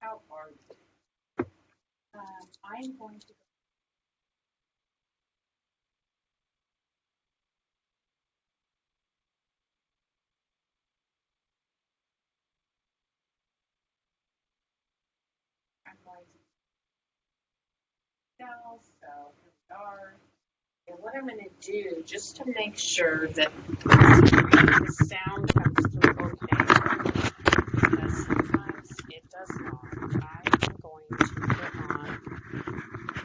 How are you? I'm going to I'm going to now, so here we are. And what I'm going to do, just to make sure that the sound comes through okay, because sometimes it does not. I am going to put on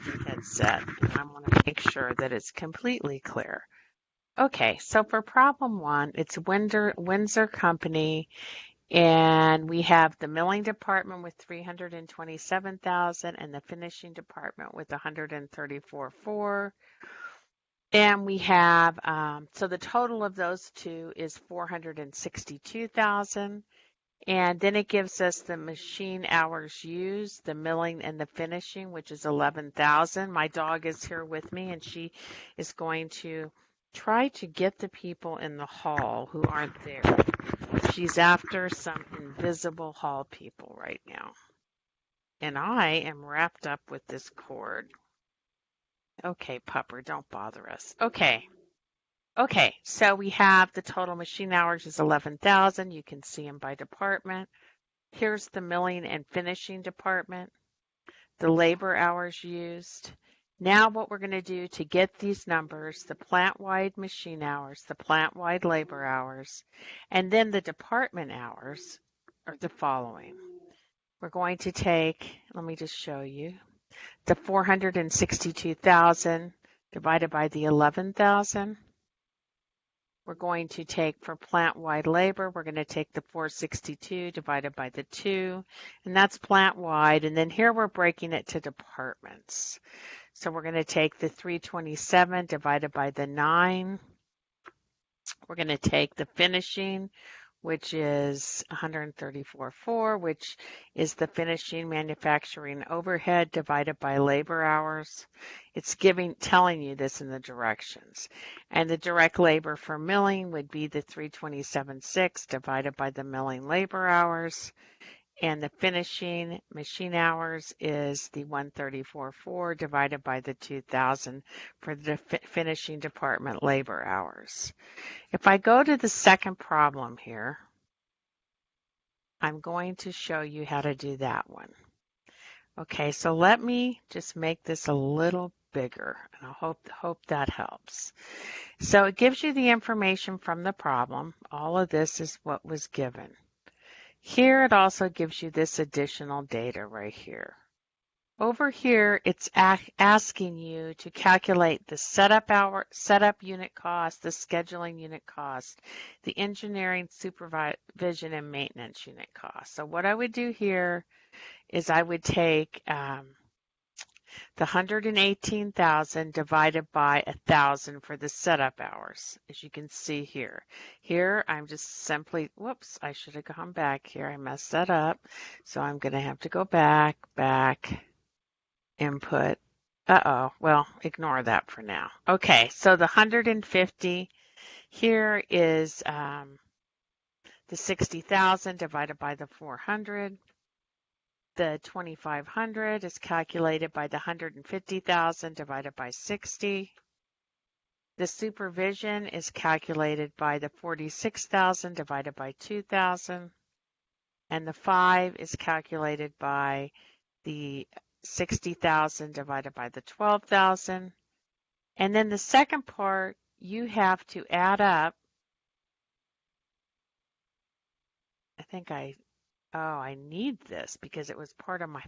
the headset, and I want to make sure that it's completely clear. Okay, so for problem one, it's Windsor Company. And we have the milling department with 327,000 and the finishing department with 134,400. And we have, so the total of those two is 462,000. And then it gives us the machine hours used, the milling and the finishing, which is 11,000. My dog is here with me and she is going to try to get the people in the hall who aren't there. She's after some invisible hall people right now. And I am wrapped up with this cord. Okay, Pupper, don't bother us. Okay. Okay, so we have the total machine hours is 11,000. You can see them by department. Here's the milling and finishing department, the labor hours used. Now what we're going to do to get these numbers, the plant-wide machine hours, the plant-wide labor hours, and then the department hours are the following. We're going to take, let me just show you, the 462,000 divided by the 11,000. We're going to take for plant-wide labor, we're going to take the 462 divided by the 2, and that's plant-wide. And then here we're breaking it to departments. So we're going to take the 327 divided by the 9. We're going to take the finishing, which is 134,400, which is the finishing manufacturing overhead divided by labor hours. It's telling you this in the directions. And the direct labor for milling would be the 327,600 divided by the milling labor hours. And the finishing machine hours is the 134,400 divided by the 2,000 for the finishing department labor hours. If I go to the second problem here, I'm going to show you how to do that one. Okay, so let me just make this a little bigger, and I hope that helps. So it gives you the information from the problem. All of this is what was given. Here it also gives you this additional data right here. Over here, it's asking you to calculate the setup unit cost, the scheduling unit cost, the engineering supervision and maintenance unit cost. So what I would do here is I would take the 118,000 divided by 1,000 for the setup hours, as you can see here. Here, I'm just simply, whoops, I should have gone back here. I messed that up. So I'm going to have to go back, input. Well, ignore that for now. Okay, so the 150 here is the 60,000 divided by the 400. The 2,500 is calculated by the 150,000 divided by 60. The supervision is calculated by the 46,000 divided by 2,000. And the 5 is calculated by the 60,000 divided by the 12,000. And then the second part, you have to add up. I think I need this because it was part of my.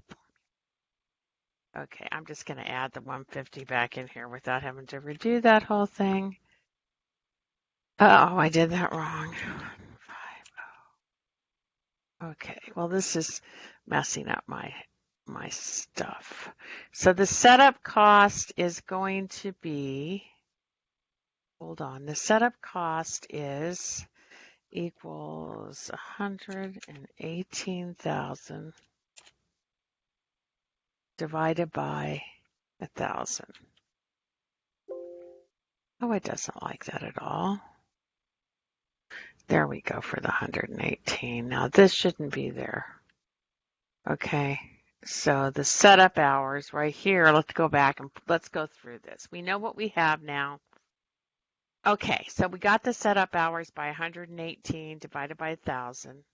Okay, I'm just going to add the 150 back in here without having to redo that whole thing. I did that wrong. 50. Okay, well, this is messing up my stuff. So the setup cost is going to be, hold on, the setup cost is equals 118,000 divided by 1,000. Oh, it doesn't like that at all. There we go for the 118. Now this shouldn't be there. Okay, so the setup hours right here, let's go back and let's go through this. We know what we have now. Okay, so we got the setup hours by 118 divided by 1,000.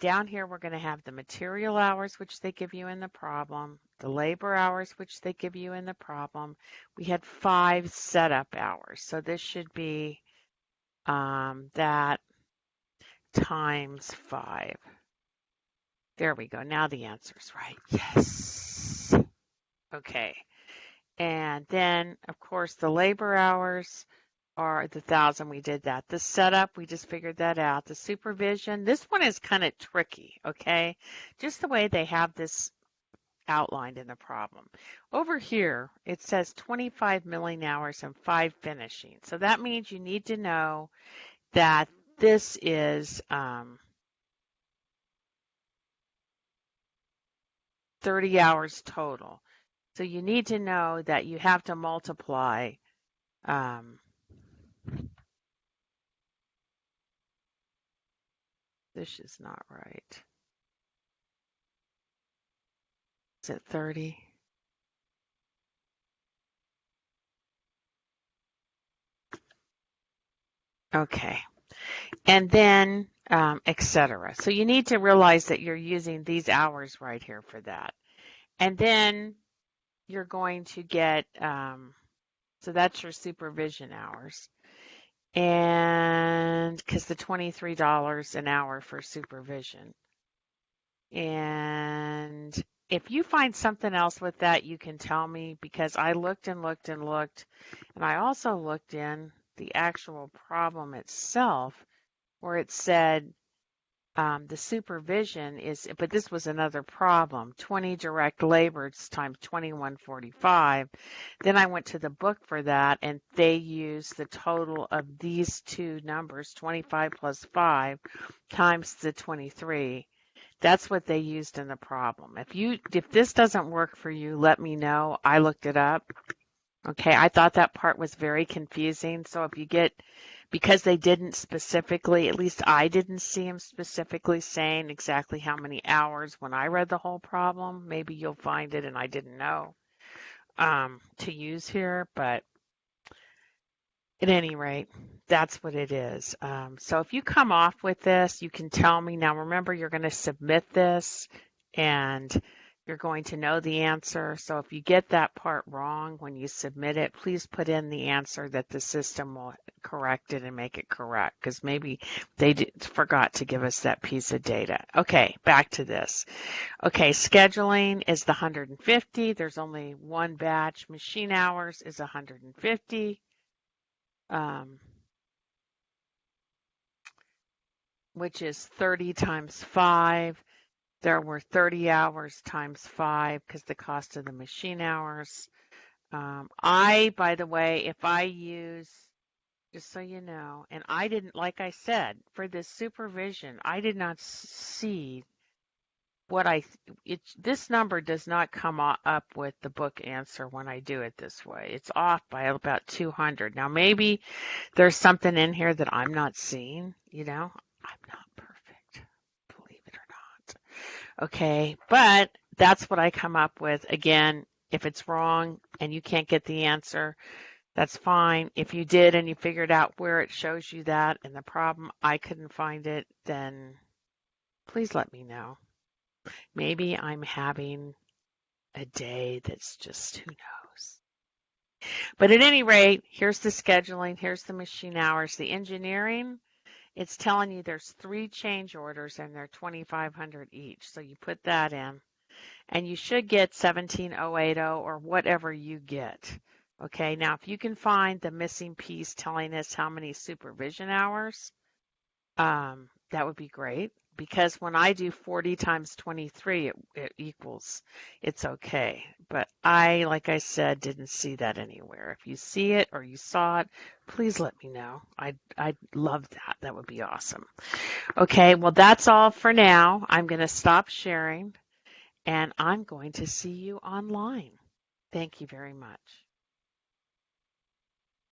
Down here, we're going to have the material hours, which they give you in the problem, the labor hours, which they give you in the problem. We had 5 setup hours, so this should be that times 5. There we go. Now the answer's right. Yes. Okay. And then, of course, the labor hours are the 1,000. We did that. The setup, we just figured that out. The supervision, this one is kind of tricky, okay? Just the way they have this outlined in the problem. Over here, it says 25 milling hours and 5 finishing. So that means you need to know that this is 30 hours total. So you need to know that you have to multiply this is not right. Is it 30? Okay. And then etc. So you need to realize that you're using these hours right here for that. And then you're going to get, so that's your supervision hours. And because the $23 an hour for supervision. And if you find something else with that, you can tell me, because I looked and looked and looked. And I also looked in the actual problem itself where it said the supervision is, but this was another problem, 20 direct labors times 2145. Then I went to the book for that, and they used the total of these two numbers, 25 plus 5 times the 23. That's what they used in the problem. If this doesn't work for you, let me know. I looked it up. Okay, I thought that part was very confusing. So if you get, because they didn't specifically, at least I didn't see them specifically saying exactly how many hours when I read the whole problem. Maybe you'll find it and I didn't know to use here, but at any rate, that's what it is. So if you come off with this, you can tell me. Now remember, you're going to submit this and you're going to know the answer. So if you get that part wrong when you submit it, please put in the answer that the system will correct it and make it correct, because maybe they forgot to give us that piece of data. Okay, back to this. Okay, scheduling is the 150. There's only one batch. Machine hours is 150. Which is 30 times 5. There were 30 hours times 5 because the cost of the machine hours. By the way, if I use, just so you know, and I didn't, like I said, for this supervision, I did not see this number does not come up with the book answer when I do it this way. It's off by about 200. Now, maybe there's something in here that I'm not seeing, I'm not perfect, believe it or not. Okay, but that's what I come up with. Again, if it's wrong and you can't get the answer, that's fine. If you did and you figured out where it shows you that and the problem, I couldn't find it, then please let me know. Maybe I'm having a day that's just, who knows. But at any rate, here's the scheduling, here's the machine hours. The engineering, it's telling you there's 3 change orders and they're $2,500 each. So you put that in and you should get 17080 or whatever you get. Okay, now if you can find the missing piece telling us how many supervision hours, that would be great, because when I do 40 times 23, it equals, it's okay. But like I said, didn't see that anywhere. If you see it or you saw it, please let me know. I'd love that. That would be awesome. Okay, well, that's all for now. I'm going to stop sharing, and I'm going to see you online. Thank you very much.